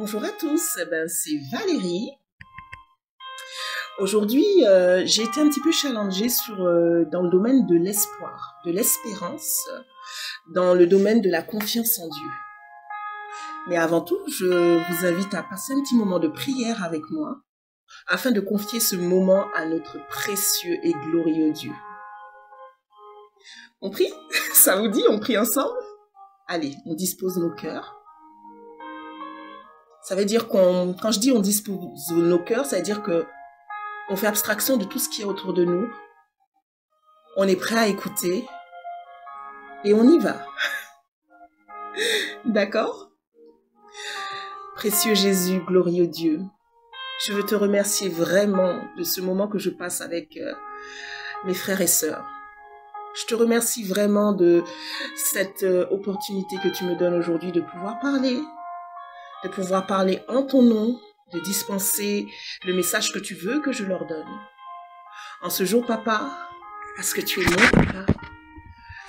Bonjour à tous, c'est Valérie. Aujourd'hui, j'ai été un petit peu challengée dans le domaine de l'espoir, de l'espérance, dans le domaine de la confiance en Dieu. Mais avant tout, je vous invite à passer un petit moment de prière avec moi, afin de confier ce moment à notre précieux et glorieux Dieu. On prie? Ça vous dit, on prie ensemble? Allez, on dispose nos cœurs. Ça veut dire quand je dis on dispose nos cœurs, ça veut dire que on fait abstraction de tout ce qui est autour de nous. On est prêt à écouter et on y va. D'accord? Précieux Jésus, glorieux Dieu, je veux te remercier vraiment de ce moment que je passe avec mes frères et sœurs. Je te remercie vraiment de cette opportunité que tu me donnes aujourd'hui de pouvoir parler en ton nom, de dispenser le message que tu veux que je leur donne. En ce jour, papa, parce que tu es mon papa,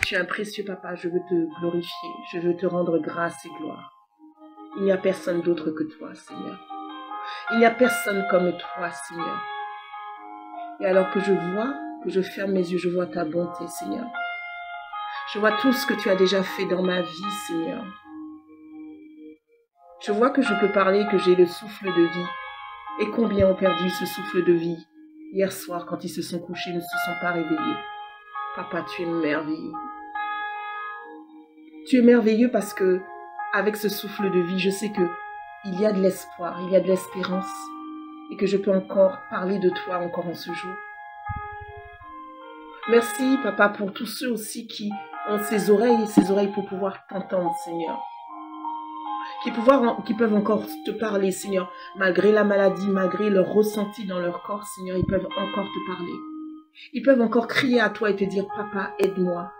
tu es un précieux papa, je veux te glorifier, je veux te rendre grâce et gloire. Il n'y a personne d'autre que toi, Seigneur. Il n'y a personne comme toi, Seigneur. Et alors que je ferme mes yeux, je vois ta bonté, Seigneur. Je vois tout ce que tu as déjà fait dans ma vie, Seigneur. Je vois que je peux parler, que j'ai le souffle de vie. Et combien ont perdu ce souffle de vie hier soir quand ils se sont couchés, ne se sont pas réveillés. Papa, tu es merveilleux. Tu es merveilleux parce que avec ce souffle de vie, je sais que il y a de l'espoir, il y a de l'espérance et que je peux encore parler de toi encore en ce jour. Merci, papa, pour tous ceux aussi qui ont ces oreilles pour pouvoir t'entendre, Seigneur. Qui peuvent encore te parler, Seigneur, malgré la maladie, malgré leur ressenti dans leur corps, Seigneur, ils peuvent encore te parler. Ils peuvent encore crier à toi et te dire, papa, aide-moi.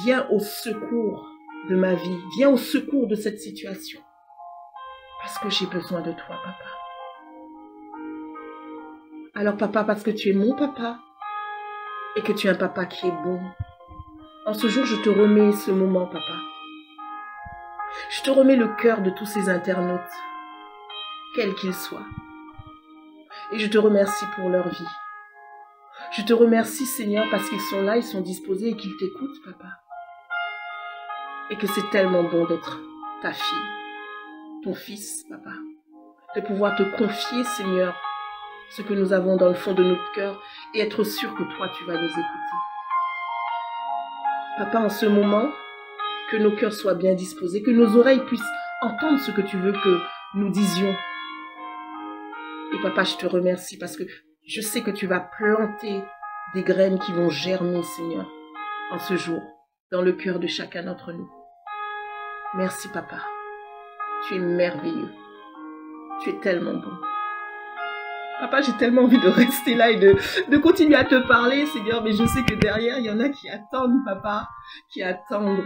Viens au secours de ma vie. Viens au secours de cette situation. Parce que j'ai besoin de toi, papa. Alors, papa, parce que tu es mon papa et que tu es un papa qui est bon, en ce jour, je te remets ce moment, papa. Je te remets le cœur de tous ces internautes, quels qu'ils soient. Et je te remercie pour leur vie. Je te remercie, Seigneur, parce qu'ils sont là, ils sont disposés et qu'ils t'écoutent, papa. Et que c'est tellement bon d'être ta fille, ton fils, papa. De pouvoir te confier, Seigneur, ce que nous avons dans le fond de notre cœur et être sûr que toi, tu vas nous écouter. Papa, en ce moment, que nos cœurs soient bien disposés, que nos oreilles puissent entendre ce que tu veux que nous disions. Et papa, je te remercie parce que je sais que tu vas planter des graines qui vont germer, Seigneur, en ce jour, dans le cœur de chacun d'entre nous. Merci, papa. Tu es merveilleux. Tu es tellement bon. Papa, j'ai tellement envie de rester là et de continuer à te parler, Seigneur, mais je sais que derrière, il y en a qui attendent, papa, qui attendent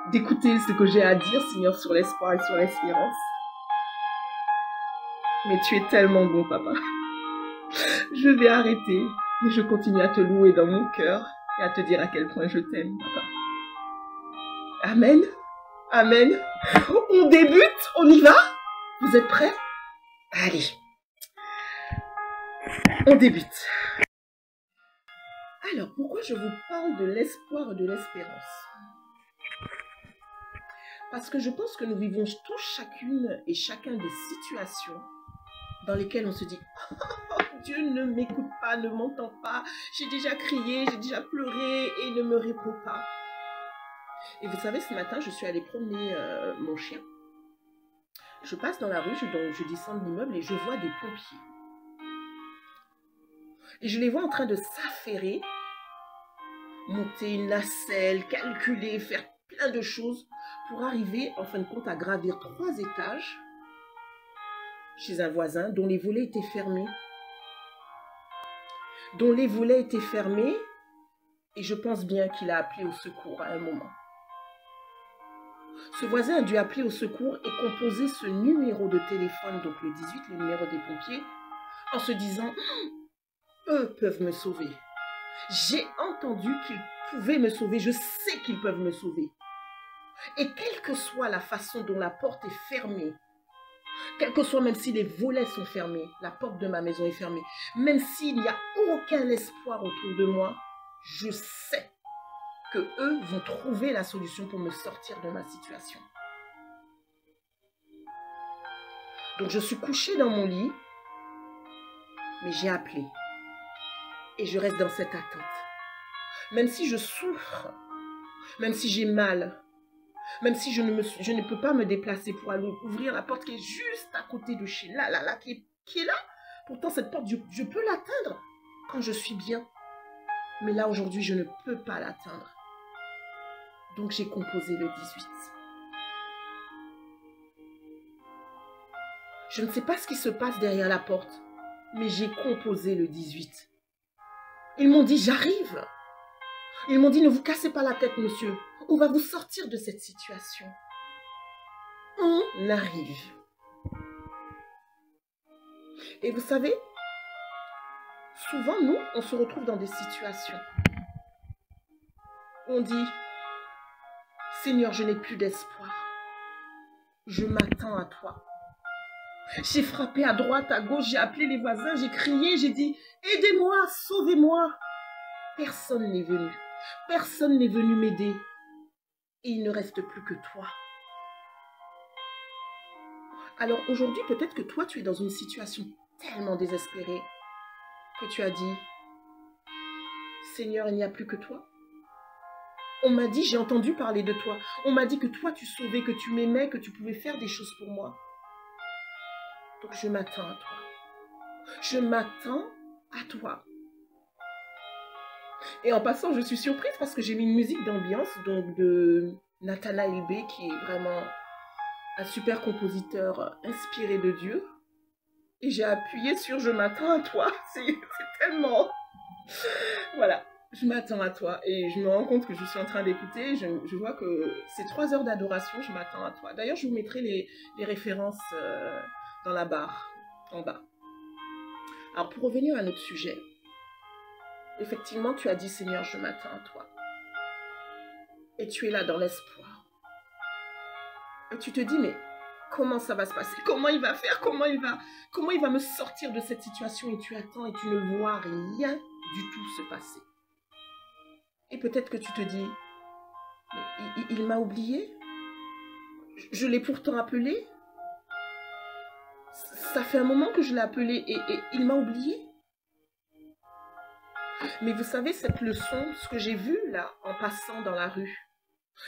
d'écouter ce que j'ai à dire, Seigneur, sur l'espoir et sur l'espérance. Mais tu es tellement bon, papa. Je vais arrêter, mais je continue à te louer dans mon cœur et à te dire à quel point je t'aime, papa. Amen. Amen. On débute, on y va? Vous êtes prêts? Allez. On débute. Alors, pourquoi je vous parle de l'espoir et de l'espérance? Parce que je pense que nous vivons tous chacune et chacun des situations dans lesquelles on se dit « Oh, Dieu ne m'écoute pas, ne m'entend pas, j'ai déjà crié, j'ai déjà pleuré et il ne me répond pas. » Et vous savez, ce matin, je suis allée promener mon chien. Je passe dans la rue, je descends de l'immeuble et je vois des pompiers. Et je les vois en train de s'affairer, monter une nacelle, calculer, faire plein de choses pour arriver, en fin de compte, à gravir 3 étages chez un voisin dont les volets étaient fermés. Et je pense bien qu'il a appelé au secours à un moment. Ce voisin a dû appeler au secours et composer ce numéro de téléphone, donc le 18, le numéro des pompiers, en se disant « Eux peuvent me sauver. J'ai entendu qu'ils pouvaient me sauver. Je sais qu'ils peuvent me sauver. » Et quelle que soit la façon dont la porte est fermée, Quel que soit, même si les volets sont fermés, la porte de ma maison est fermée, même s'il n'y a aucun espoir autour de moi, je sais que eux vont trouver la solution pour me sortir de ma situation. Donc je suis couchée dans mon lit, mais j'ai appelé. Et je reste dans cette attente. Même si je souffre, même si j'ai mal, même si je ne peux pas me déplacer pour aller ouvrir la porte qui est juste à côté de chez là, qui est là. Pourtant, cette porte, je peux l'atteindre quand je suis bien. Mais là, aujourd'hui, je ne peux pas l'atteindre. Donc, j'ai composé le 18. Je ne sais pas ce qui se passe derrière la porte, mais j'ai composé le 18. Ils m'ont dit, j'arrive. Ils m'ont dit, ne vous cassez pas la tête, monsieur. On va vous sortir de cette situation. On arrive. Et vous savez, souvent, nous, on se retrouve dans des situations où on dit, Seigneur, je n'ai plus d'espoir. Je m'attends à toi. J'ai frappé à droite, à gauche, j'ai appelé les voisins, j'ai crié, j'ai dit, aidez-moi, sauvez-moi. Personne n'est venu. Personne n'est venu m'aider. Et il ne reste plus que toi. Alors aujourd'hui, peut-être que toi, tu es dans une situation tellement désespérée que tu as dit, Seigneur, il n'y a plus que toi. On m'a dit, j'ai entendu parler de toi. On m'a dit que toi, tu sauvais, que tu m'aimais, que tu pouvais faire des choses pour moi. Donc je m'attends à toi. Je m'attends à toi. Et en passant, je suis surprise parce que j'ai mis une musique d'ambiance donc de Nathanaël B, qui est vraiment un super compositeur inspiré de Dieu. Et j'ai appuyé sur Je m'attends à toi. C'est tellement... Voilà, je m'attends à toi. Et je me rends compte que je suis en train d'écouter. Je vois que c'est 3 heures d'adoration. Je m'attends à toi. D'ailleurs, je vous mettrai les références dans la barre, en bas. Alors, pour revenir à notre sujet, effectivement, tu as dit, Seigneur, je m'attends à toi. Et tu es là dans l'espoir. Et tu te dis, mais comment ça va se passer? Comment il va faire? Comment il va me sortir de cette situation? Et tu attends et tu ne vois rien du tout se passer. Et peut-être que tu te dis, mais il m'a oublié? Je l'ai pourtant appelé? Ça fait un moment que je l'ai appelé et il m'a oublié? Mais vous savez, cette leçon, ce que j'ai vu là, en passant dans la rue,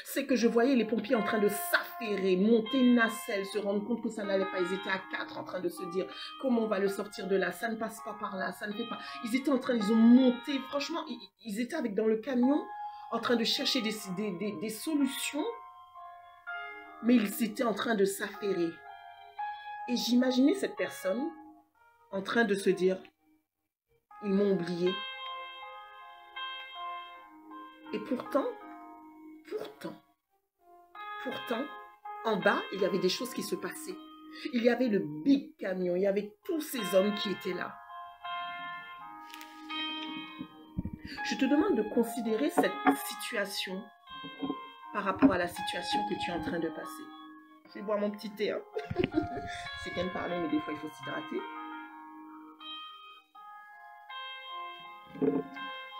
c'est que je voyais les pompiers en train de s'affairer, monter une nacelle, se rendre compte que ça n'allait pas. Ils étaient à 4 en train de se dire comment on va le sortir de là, ça ne passe pas par là, ça ne fait pas. Ils ont monté, franchement, ils étaient avec dans le camion en train de chercher des solutions, mais ils étaient en train de s'affairer. Et j'imaginais cette personne en train de se dire, ils m'ont oublié. Et pourtant, en bas, il y avait des choses qui se passaient. Il y avait le big camion, il y avait tous ces hommes qui étaient là. Je te demande de considérer cette situation par rapport à la situation que tu es en train de passer. Je vais boire mon petit thé. Hein. C'est bien de parler, mais des fois, il faut s'hydrater.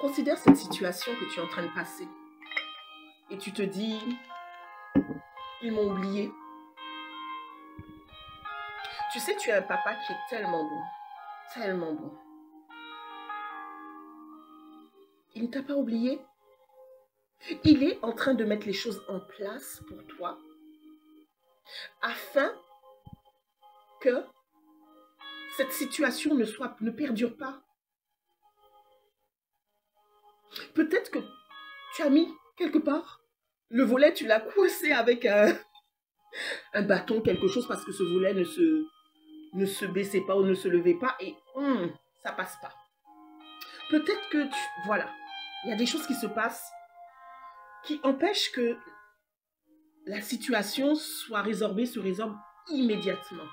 Considère cette situation que tu es en train de passer. Et tu te dis, ils m'ont oublié. Tu sais, tu as un papa qui est tellement bon. Tellement bon. Il ne t'a pas oublié. Il est en train de mettre les choses en place pour toi afin que cette situation ne perdure pas. Peut-être que tu as mis quelque part le volet, tu l'as coincé avec un bâton, quelque chose, parce que ce volet ne se baissait pas ou ne se levait pas et ça passe pas. Peut-être que voilà, il y a des choses qui se passent qui empêchent que la situation soit résorbée, se résorbe immédiatement.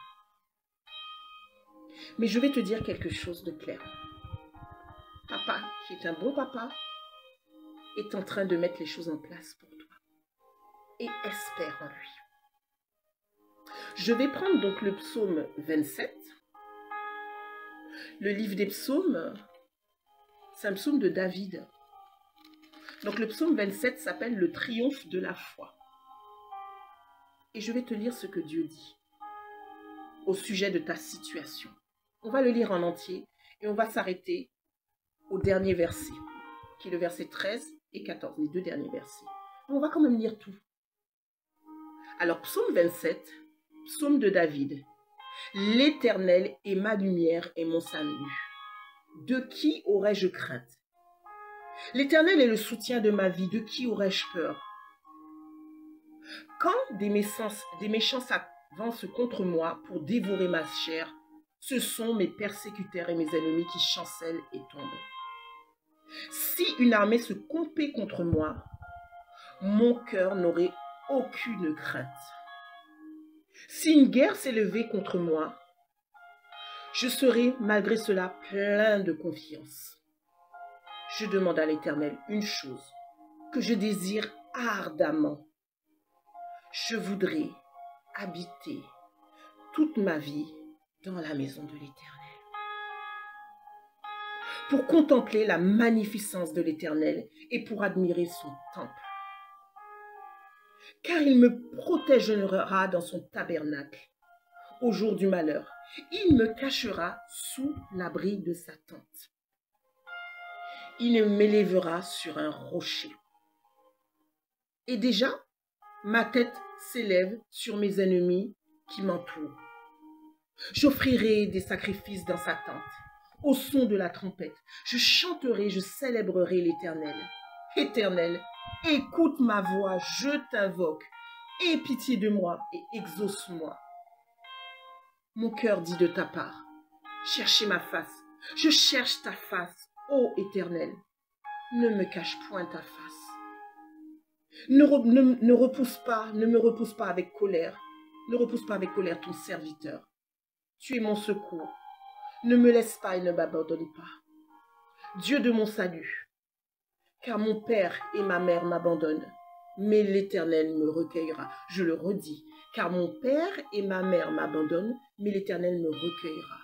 Mais je vais te dire quelque chose de clair. Papa, qui est un bon papa, est en train de mettre les choses en place pour toi. Et espère en lui. Je vais prendre donc le psaume 27. Le livre des psaumes, c'est un psaume de David. Donc le psaume 27 s'appelle le triomphe de la foi. Et je vais te lire ce que Dieu dit au sujet de ta situation. On va le lire en entier et on va s'arrêter au dernier verset, qui est le verset 13 et 14, les deux derniers versets. Mais on va quand même lire tout. Alors, psaume 27, psaume de David. L'Éternel est ma lumière et mon salut. De qui aurais-je crainte? L'Éternel est le soutien de ma vie. De qui aurais-je peur? Quand des méchants s'avancent contre moi pour dévorer ma chair, ce sont mes persécuteurs et mes ennemis qui chancellent et tombent. Si une armée se comptait contre moi, mon cœur n'aurait aucune crainte. Si une guerre s'élevait contre moi, je serais malgré cela plein de confiance. Je demande à l'Éternel une chose que je désire ardemment. Je voudrais habiter toute ma vie dans la maison de l'Éternel, pour contempler la magnificence de l'Éternel et pour admirer son temple. Car il me protégera dans son tabernacle au jour du malheur. Il me cachera sous l'abri de sa tente. Il m'élèvera sur un rocher. Et déjà, ma tête s'élève sur mes ennemis qui m'entourent. J'offrirai des sacrifices dans sa tente. Au son de la trompette, je chanterai, je célébrerai l'Éternel. Éternel, écoute ma voix, je t'invoque. Aie pitié de moi et exauce-moi. Mon cœur dit de ta part, cherchez ma face. Je cherche ta face, ô Éternel. Ne me cache point ta face. Ne me repousse pas avec colère. Ne repousse pas avec colère ton serviteur. Tu es mon secours. Ne me laisse pas et ne m'abandonne pas. Dieu de mon salut, car mon père et ma mère m'abandonnent, mais l'Éternel me recueillera. Je le redis, car mon père et ma mère m'abandonnent, mais l'Éternel me recueillera.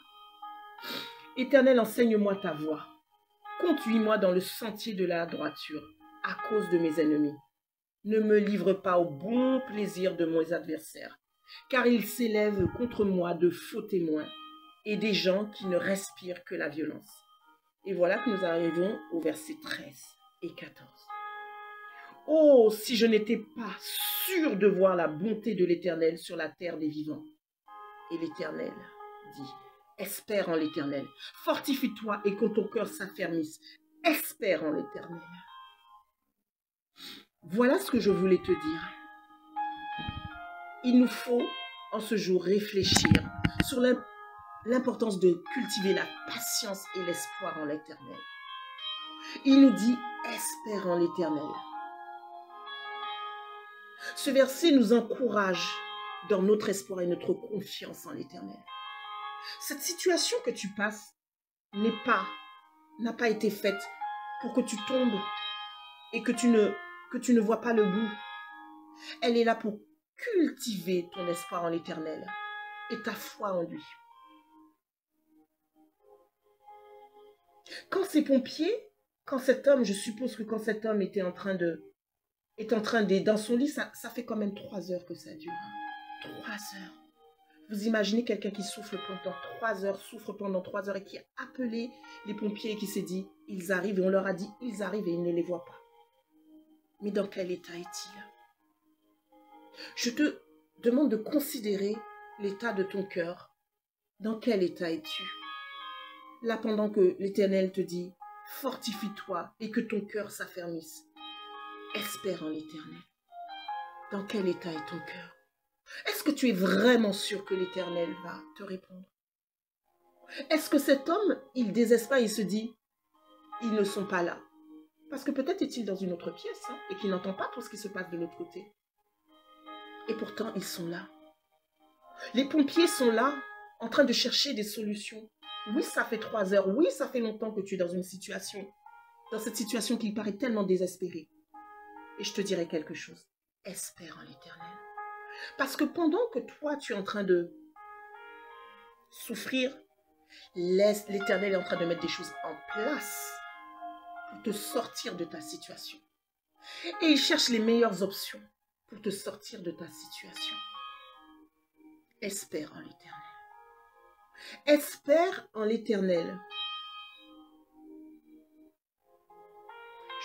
Éternel, enseigne-moi ta voie. Conduis-moi dans le sentier de la droiture, à cause de mes ennemis. Ne me livre pas au bon plaisir de mes adversaires, car ils s'élèvent contre moi de faux témoins et des gens qui ne respirent que la violence. Et voilà que nous arrivons au verset 13 et 14. Oh, si je n'étais pas sûr de voir la bonté de l'Éternel sur la terre des vivants. Et l'Éternel dit, espère en l'Éternel, fortifie-toi et que ton cœur s'affermisse. Espère en l'Éternel. Voilà ce que je voulais te dire. Il nous faut en ce jour réfléchir sur l'importance de cultiver la patience et l'espoir en l'Éternel. Il nous dit, espère en l'Éternel. Ce verset nous encourage dans notre espoir et notre confiance en l'Éternel. Cette situation que tu passes n'a pas été faite pour que tu tombes et que tu ne vois pas le bout. Elle est là pour cultiver ton espoir en l'Éternel et ta foi en lui. Quand ces pompiers, je suppose que quand cet homme était en train dans son lit, ça fait quand même 3 heures que ça dure. 3 heures. Vous imaginez quelqu'un qui souffre pendant 3 heures, et qui a appelé les pompiers et qui s'est dit, ils arrivent, et on leur a dit, ils arrivent et ils ne les voient pas. Mais dans quel état est-il? Je te demande de considérer l'état de ton cœur. Dans quel état es-tu? Là, pendant que l'Éternel te dit, fortifie-toi et que ton cœur s'affermisse. Espère en l'Éternel. Dans quel état est ton cœur? Est-ce que tu es vraiment sûr que l'Éternel va te répondre? Est-ce que cet homme, il désespère, il se dit, ils ne sont pas là? Parce que peut-être est-il dans une autre pièce et qu'il n'entend pas tout ce qui se passe de l'autre côté. Et pourtant, ils sont là. Les pompiers sont là, en train de chercher des solutions. Oui, ça fait 3 heures. Oui, ça fait longtemps que tu es dans cette situation qui paraît tellement désespérée. Et je te dirai quelque chose. Espère en l'Éternel. Parce que pendant que toi, tu es en train de souffrir, l'Éternel est en train de mettre des choses en place pour te sortir de ta situation. Et il cherche les meilleures options pour te sortir de ta situation. Espère en l'Éternel. Espère en l'Éternel.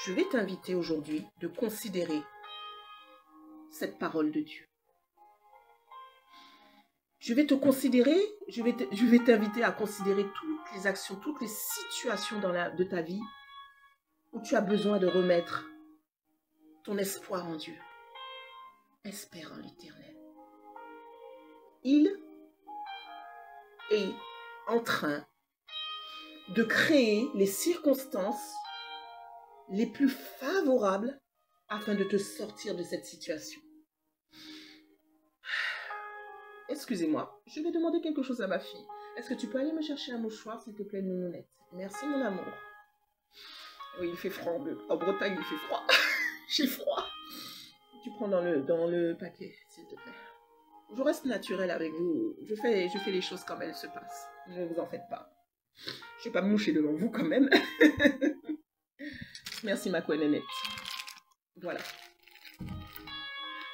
Je vais t'inviter aujourd'hui de considérer cette parole de Dieu. Je vais t'inviter à considérer toutes les actions, toutes les situations de ta vie où tu as besoin de remettre ton espoir en Dieu. Espère en l'Éternel. Il est en train de créer les circonstances les plus favorables afin de te sortir de cette situation. Excusez-moi, je vais demander quelque chose à ma fille. Est-ce que tu peux aller me chercher un mouchoir, s'il te plaît, nounounette? Merci, mon amour. Oui, il fait froid en Bretagne, il fait froid. J'ai froid. Tu prends dans le paquet, s'il te plaît. Je reste naturelle avec vous. Je fais les choses comme elles se passent. Ne vous en faites pas. Je vais pas me moucher devant vous quand même. Merci, ma couenette. Voilà.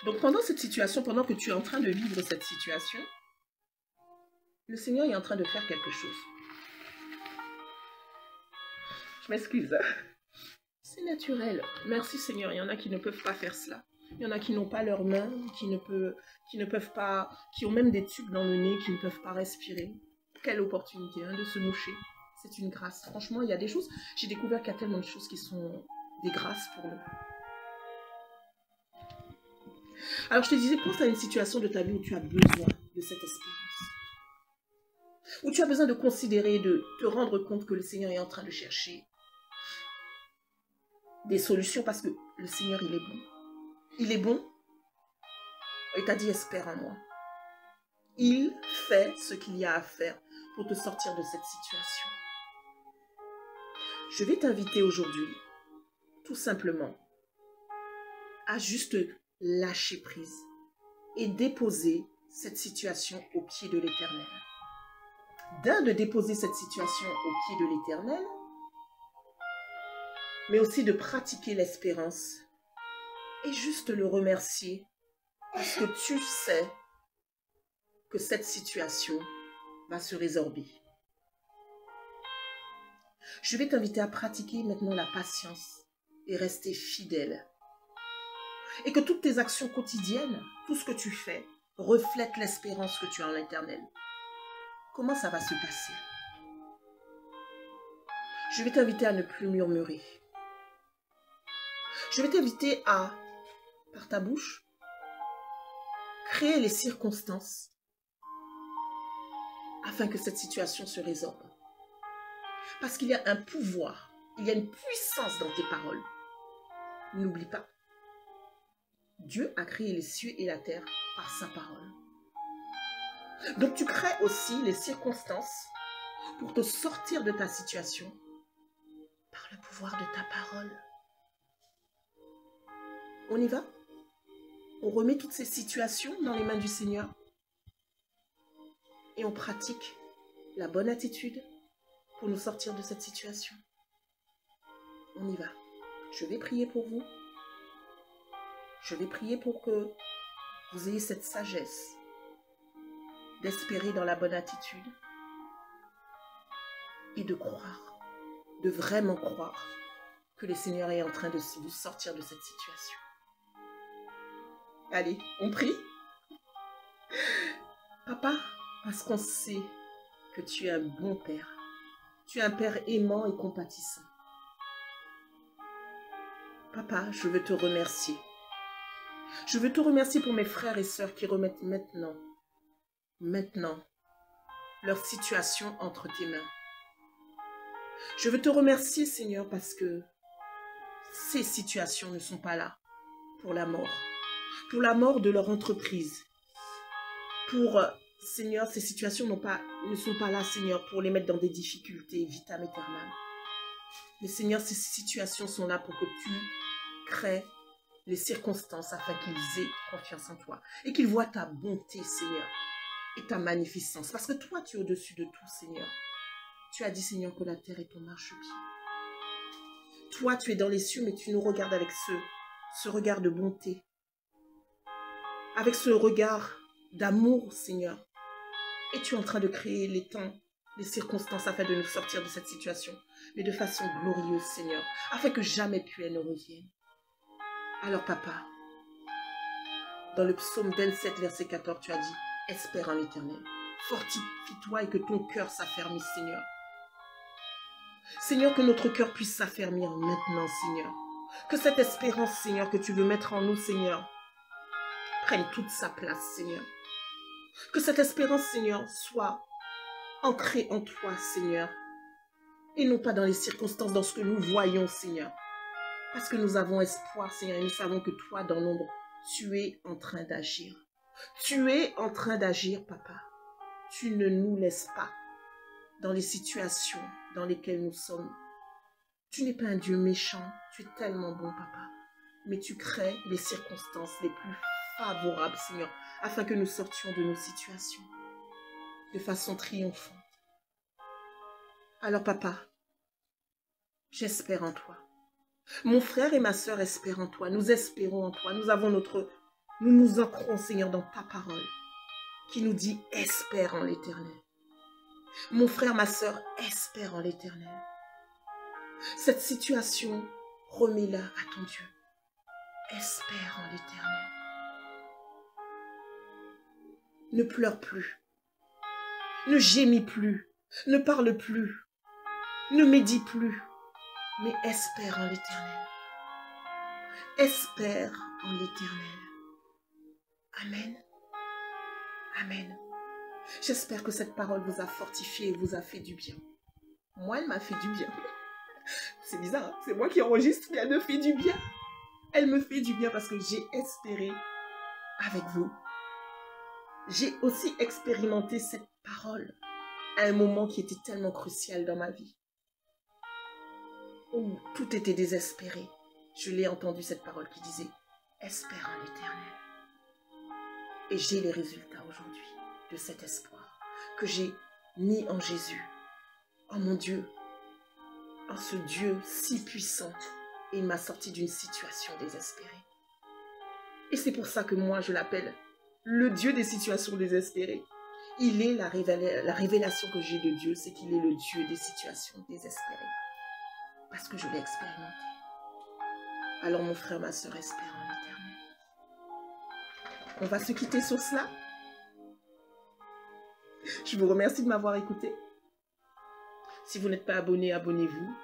Donc, pendant cette situation, pendant que tu es en train de vivre cette situation, le Seigneur est en train de faire quelque chose. Je m'excuse. C'est naturel. Merci, Seigneur. Il y en a qui ne peuvent pas faire cela. Il y en a qui n'ont pas leurs mains, qui ne peuvent pas, qui ont même des tubes dans le nez, qui ne peuvent pas respirer. Quelle opportunité de se moucher. C'est une grâce. Franchement, il y a des choses. J'ai découvert qu'il y a tellement de choses qui sont des grâces pour nous. Alors, je te disais, pense à une situation de ta vie où tu as besoin de cette espérance. Où tu as besoin de considérer, de te rendre compte que le Seigneur est en train de chercher des solutions parce que le Seigneur, il est bon. Il est bon. Il t'a dit, espère en moi. Il fait ce qu'il y a à faire pour te sortir de cette situation. Je vais t'inviter aujourd'hui, tout simplement, à juste lâcher prise et déposer cette situation au pied de l'Éternel. De déposer cette situation au pied de l'Éternel, mais aussi de pratiquer l'espérance et juste le remercier parce que tu sais que cette situation va se résorber. Je vais t'inviter à pratiquer maintenant la patience et rester fidèle. Et que toutes tes actions quotidiennes, tout ce que tu fais, reflète l'espérance que tu as en l'Éternel. Comment ça va se passer? Je vais t'inviter à ne plus murmurer. Je vais t'inviter à, par ta bouche, créer les circonstances afin que cette situation se résorbe. Parce qu'il y a un pouvoir, il y a une puissance dans tes paroles. N'oublie pas. Dieu a créé les cieux et la terre par sa parole. Donc tu crées aussi les circonstances pour te sortir de ta situation par le pouvoir de ta parole. On y va? On remet toutes ces situations dans les mains du Seigneur et on pratique la bonne attitude pour nous sortir de cette situation. On y va. Je vais prier pour vous. Je vais prier pour que vous ayez cette sagesse d'espérer dans la bonne attitude et de croire, de vraiment croire que le Seigneur est en train de vous sortir de cette situation. Allez, on prie. Papa, parce qu'on sait que tu es un bon Père. Tu es un Père aimant et compatissant. Papa, je veux te remercier. Je veux te remercier pour mes frères et sœurs qui remettent maintenant, leur situation entre tes mains. Je veux te remercier, Seigneur, parce que ces situations ne sont pas là pour la mort de leur entreprise. Seigneur, ces situations ne sont pas là, Seigneur, pour les mettre dans des difficultés vitam aeternam. Mais Seigneur, ces situations sont là pour que tu crées les circonstances afin qu'ils aient confiance en toi et qu'ils voient ta bonté, Seigneur, et ta magnificence. Parce que toi, tu es au-dessus de tout, Seigneur. Tu as dit, Seigneur, que la terre est ton marchepied. Toi, tu es dans les cieux, mais tu nous regardes avec ce regard de bonté, avec ce regard d'amour, Seigneur. Et tu es en train de créer les temps, les circonstances afin de nous sortir de cette situation, mais de façon glorieuse, Seigneur, afin que jamais plus elle ne revienne. Alors, Papa, dans le psaume 27, verset 14, tu as dit, espère en l'Éternel. Fortifie-toi et que ton cœur s'affermisse, Seigneur. Seigneur, que notre cœur puisse s'affermir maintenant, Seigneur. Que cette espérance, Seigneur, que tu veux mettre en nous, Seigneur, prenne toute sa place, Seigneur. Que cette espérance, Seigneur, soit ancrée en toi, Seigneur, et non pas dans les circonstances, dans ce que nous voyons, Seigneur. Parce que nous avons espoir, Seigneur, et nous savons que toi, dans l'ombre, tu es en train d'agir. Tu es en train d'agir, Papa. Tu ne nous laisses pas dans les situations dans lesquelles nous sommes. Tu n'es pas un Dieu méchant, tu es tellement bon, Papa. Mais tu crées les circonstances les plus favorables, Seigneur, afin que nous sortions de nos situations de façon triomphante. Alors, Papa, j'espère en toi. Mon frère et ma sœur espèrent en toi. Nous espérons en toi. Nous nous ancrons, Seigneur, dans ta parole qui nous dit « Espère en l'Éternel ». Mon frère, ma sœur, espère en l'Éternel. Cette situation, remets-la à ton Dieu. Espère en l'Éternel. Ne pleure plus. Ne gémis plus. Ne parle plus. Ne médit plus. Mais espère en l'Éternel. Espère en l'Éternel. Amen. Amen. J'espère que cette parole vous a fortifié et vous a fait du bien. Moi, elle m'a fait du bien. C'est bizarre, hein? C'est moi qui enregistre, mais elle me fait du bien. Elle me fait du bien parce que j'ai espéré avec vous. J'ai aussi expérimenté cette parole à un moment qui était tellement crucial dans ma vie. Où tout était désespéré. Je l'ai entendu cette parole qui disait « Espère en l'Éternel ». Et j'ai les résultats aujourd'hui de cet espoir que j'ai mis en Jésus, en mon Dieu, en ce Dieu si puissant. Et il m'a sorti d'une situation désespérée. Et c'est pour ça que moi je l'appelle le Dieu des situations désespérées. Il est la révélation que j'ai de Dieu, c'est qu'il est le Dieu des situations désespérées. Parce que je l'ai expérimenté. Alors mon frère, ma soeur, espère en l'Éternel. On va se quitter sur cela. Je vous remercie de m'avoir écouté. Si vous n'êtes pas abonné, abonnez-vous.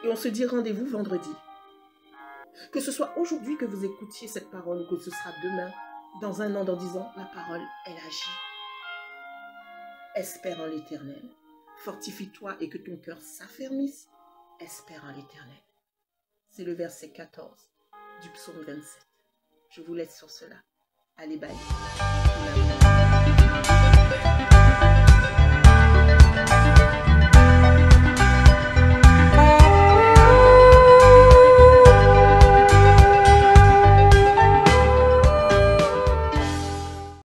Et on se dit rendez-vous vendredi. Que ce soit aujourd'hui que vous écoutiez cette parole ou que ce sera demain, dans un an, dans 10 ans, la parole, elle agit. Espère en l'Éternel. Fortifie-toi et que ton cœur s'affermisse. Espère en l'Éternel. C'est le verset 14 du psaume 27. Je vous laisse sur cela. Allez, bye.